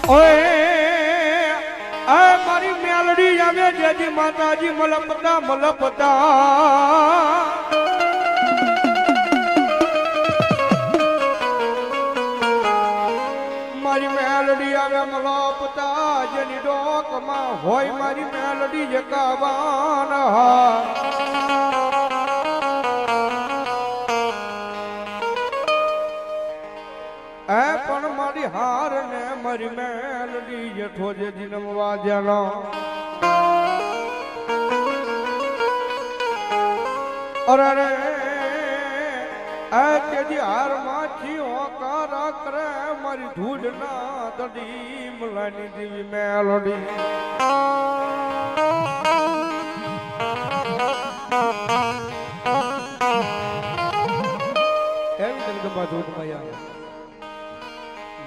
ઓય આ મારી મેલડી આવે જેજી માતાજી મલપતા મલપતા મારી મેલડી આવે મલપતા જેની ડોકમાં હોય મારી મેલડી જે કાવાન પણ મારી હાર ને મારી મેલડી જેઠો જે જન્મવા જેનો અરે રે આ તેજી હાર માંથી હોકારા કરે મારી ધૂળ ના દડી મલાની દેવી મેલડી એમ જગદંબા ધૂળમાં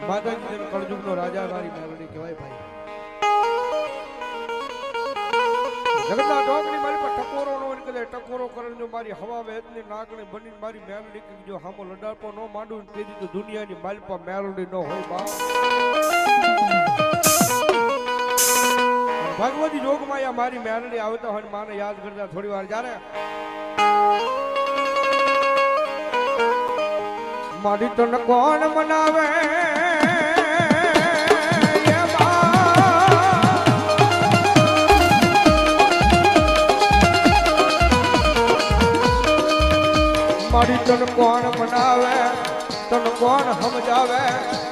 માતાજી કળજુગ નો રાજા મારી મેલડી કહેવાય ભાઈ જગતના ડોકની મારી પર ટકોરો નો કદે ટકોરો ਕਰਨ જો મારી હવા વેદની નાગણી બની મારી મેલડી કે જો હામો લડાપો નો માંડું તેજી તો દુનિયાની માલપા મેલડી નો હોય બા ભગવતી જોગમાં યા મારી મેલડી આવતા હોય માને યાદ કરતા થોડી વાર જારે મારી તન કોણ મનાવે મારી તન કોણ મનાવે તન કોણ સમજાવે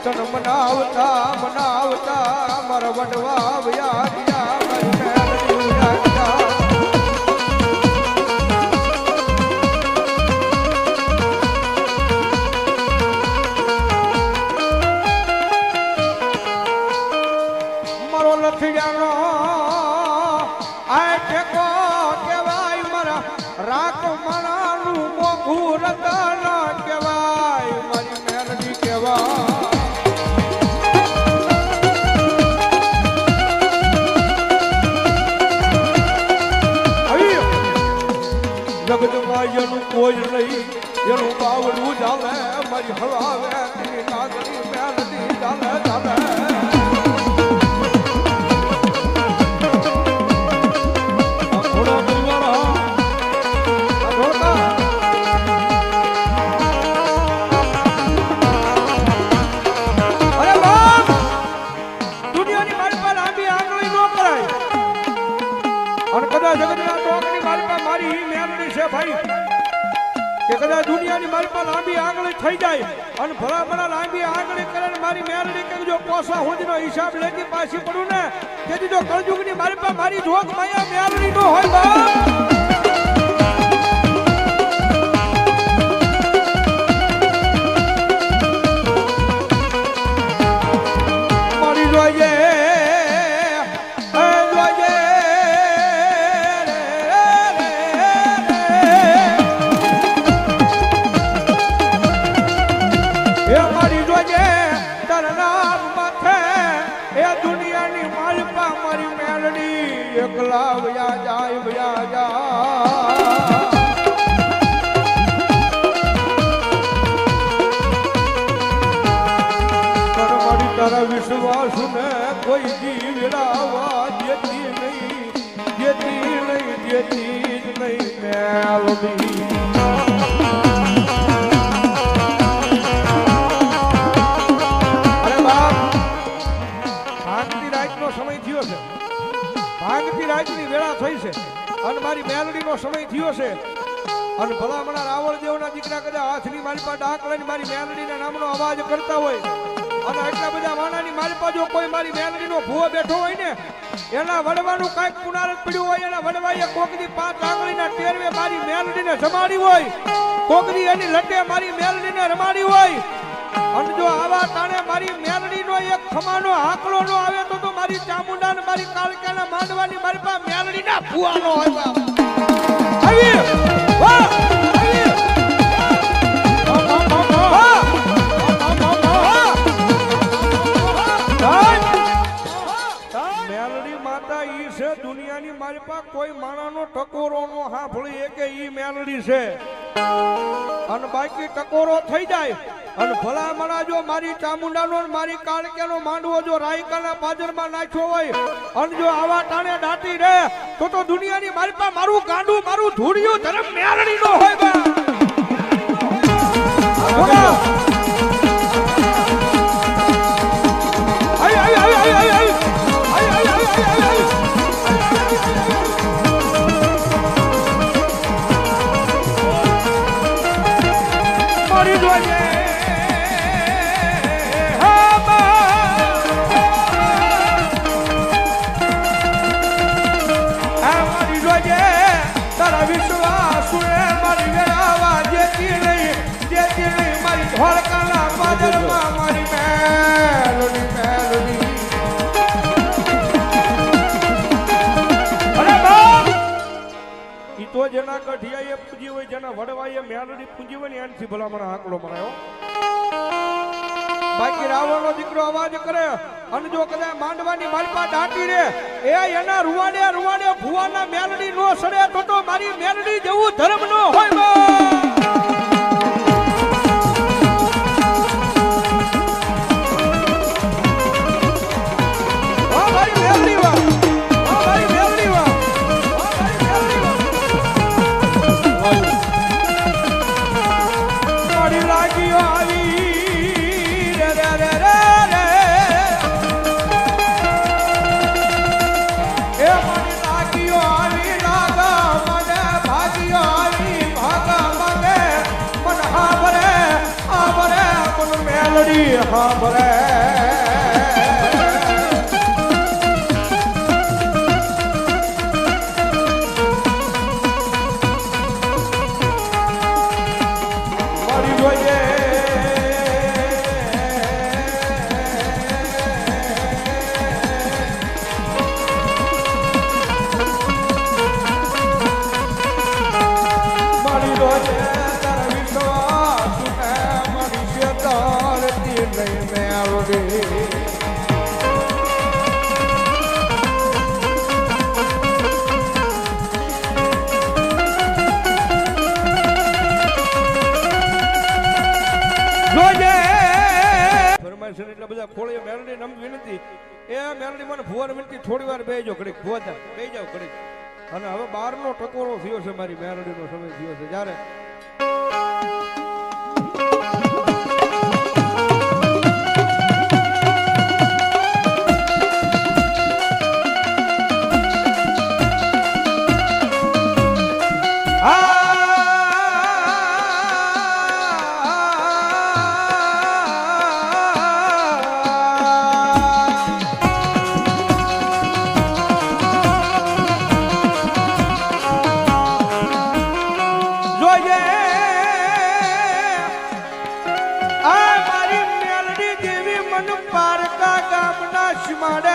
તન મનાવતા મનાવતા મારા વડવા વ્યાજ્યા મારી મેલડી વ્યાજ્યા લખિયાનો આ ઠેકો કહેવાય મારા રાખ મણાનું મોઘું રતન કહેવાય મારી મેલડી કહેવાય જગતમાં એનું કોઈ નહીં એનું બાવડું ચાલે મારી હળાવે નાગરી મેલડી ચાલે ચાલે જગતના ટોકની માલપા મારી મેલડી છે ભાઈ કે કદાચ દુનિયાની માલપા લાંબી આંગળી થઈ જાય અને ભલામણા લાંબી આંગળી કરે મારી મેલડી કે જો પોસા હુંદનો હિસાબ લેતી પાછી પડું ને તેથી જો કળજુગની માલપા મારી જોગ માયા મેલડી નો હોય બા મારી જોઈએ એકલા વયા જાય વયા જા મારી તારા વિશ્વાસ ને કોઈ જીવડાવા દેતી નહીં દેતી નહીં દેતી જ નહીં મેલડી અરે બાપ શાંતિ રાતનો સમય થયો છે ભાંગતી રાતની વેળા થઈ છે અને મારી મેલડીનો સમય થયો છે અને ભલામણા રાવણ દેવના દીકરા કદાચ હાથની મારી પાસે ડાક લઈને મારી મેલડીના નામનો અવાજ કરતા હોય અને એટલા બધા વાણાની મારી પાસે જો કોઈ મારી મેલડીનો ભૂવો બેઠો હોય ને એના વડવાનું કાંઈક પુનારત પડ્યું હોય એના વડવાએ કોકની 5 આંગળીના ટેરવે મારી મેલડીને જમાડી હોય કોકની એની લટે મારી મેલડીને રમાડી હોય અને જો આવા તાણે મારી મેલડીનો એક ખમાનો આંકડો નો આવે તો મારી ચામુંડા ને મારી કાળકાના માંડવાની મારી પાસે મેલડીના ભૂવાનો હોય બાપ આવી વાહ મેલડી માતા ઈ છે દુનિયાની મારી પાસે કોઈ માણાનો ટકોરો નો હાંભળી કે ઈ મેલડી છે અને બાકી ટકોરો થઈ જાય અને ભલા મણા જો મારી ચામુંડાનો ને મારી કાળકેનો માંડવો જો રાયકાના પાજરમાં નાખ્યો હોય અને જો આવા ટાણે દાટી રહે તો દુનિયાની મારી પાસે મારું ગાંડું મારું ધૂળિયું ધર્મ મેળણી નો હોય બા તો જેના કઢિયાએ પૂજી હોય જેના વડવાએ મેલડી પૂજી હોય ને એનથી ભલામણ આંકડો મરાયો બાકી રાવણનો દીકરો અવાજ કરે અને જો કદાચ માંડવાની માલપા દાટી રે એ એના રૂવાડે ભુવાના મેલડી નો સડે તો મારી મેલડી જેવું ધર્મ નો હોય હા ભરે મારી જોઈએ મારી જોઈએ તારા વિશ્વાસ મારી શેતારતી નહીં મેળવી એટલે બધા ખોળે મેલડી નમ વિનંતી એ મેલડી મને ભુવન વિનંતી થોડી વાર બેજો ઘડીક ભુવન બે જાવ ઘડીક અને હવે 12 નો ટકોરો થયો છે મારી મેલડી નો સમય થયો છે જ્યારે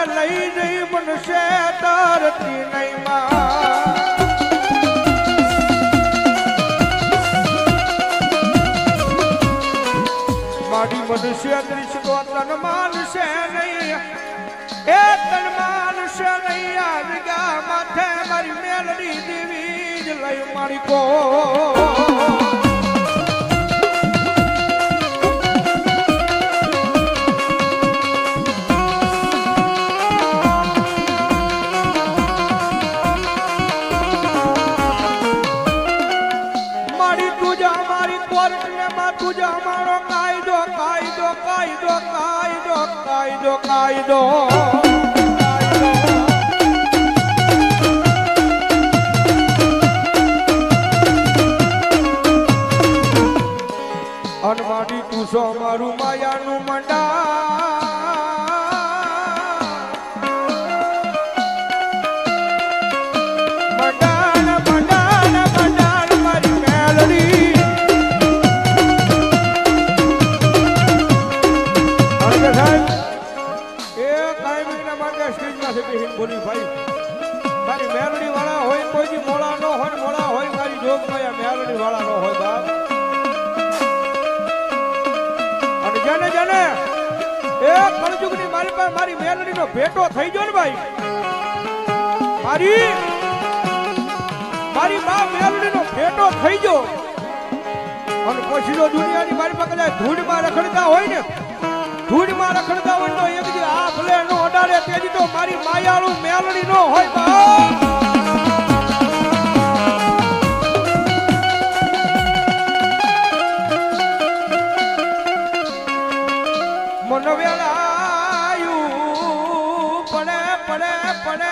લઈ જઈ મનશે તારતી નહીં મારી મનુષ્ય દૃશ્ય તો તન માનશે નહીં એ તન માનશે નહીં આજગા માથે મારી મેલડી દેવી જ લઈ મારી કો तुझा मारो कायदो कायदो कायदो कायदो कायदो कायदो अनमाडी तू सो मारू माया नु मंडा બોલી ભાઈ મારી મેલડી વાળા હોય કોઈ મોળા નો હોય મોળા હોય મારી જોગ માં મેલડી વાળા નો હોય બાપ અને જાને જાને એ કળજુગ ની મારી પાસે મારી મેલડી નો ભેટો થઈ ગયો ને ભાઈ મારી બા મેલડી નો ભેટો થઈ ગયો અને પછી જો દુનિયાની મારી પાસે કદાચ ધૂળમાં રખડતા હોય ને, ધૂળમાં રખડતા હોય તો એક દી આ ભલે નો અડાડે તેજી તો મારી માયાળું મેલડી નો હોય બા. મન વેળાયું પડે પડે પડે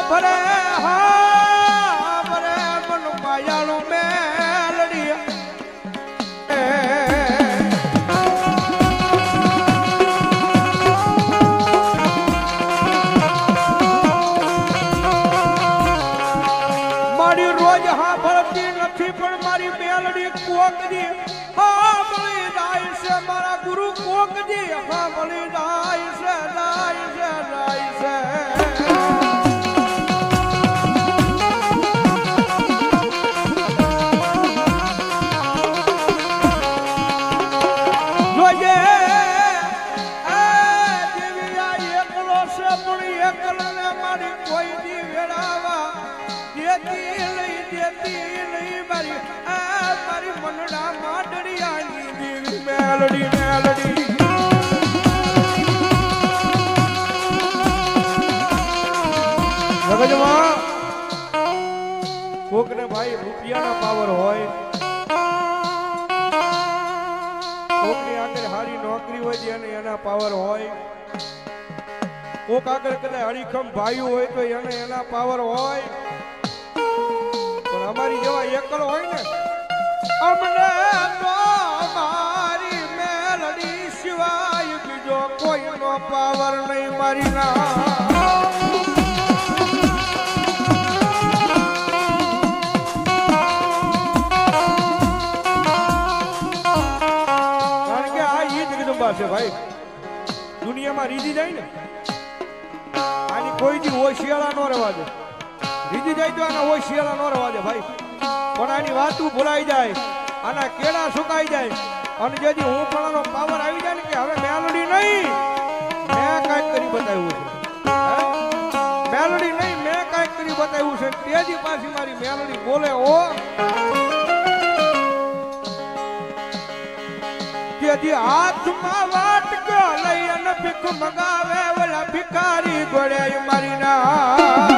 ભરે હા ભરે મન માયાળું મેલડી મારી રોજ હા ભરતી નથી પણ મારી મેલડી કોકજી હા મળી જાય છે, મારા ગુરુ કોકજી હા મળી જાય છે, જાય છે, જાય છે. જોઈએ દેવી આ એકલો છે પણ એકલને મારી કોઈ દી વેળાવા દેતી નહીં મારી મારી મનડા માંડળિયાની દેવી મેલડી મેલડી. જગજમાં કોકને ભાઈ રૂપિયાના પાવર હોય, કોકની આગળ હારી નોકરી હોય છે અને એના પાવર હોય, કોક આગળ કદાચ હરીખમ ભાઈ હોય તો એને એના પાવર હોય, પણ અમારી જેવા એકલ હોય ને અમને તો મારી મેલડી સિવાય બીજો કોઈનો પાવર નહીં મારી ના. કારણ કે આ ઈ જગદંબા છે ભાઈ, દુનિયામાં રીજી જાય ને આની કોઈ દી હોશિયાળા નો રહેવા દે, રીજી જાય તો આના હોશિયાળા નો રહેવા દે ભાઈ. પણ આની વાતું ભૂલાઈ જાય, આના કેળા સુકાઈ જાય અને જેથી હું પણ આનો પાવર આવી જાય ને કે હવે મેલડી નહીં મેં કાંઈક કરી બતાવ્યું છે, મેલડી નહીં મેં કાંઈક કરી બતાવ્યું છે, તેજી પાછી મારી મેલડી બોલે ઓ તેથી હાથમાં વાટકો લઈ અને ભીખ મગાવે ઓલા ભિખારી ગોળે મારી ના.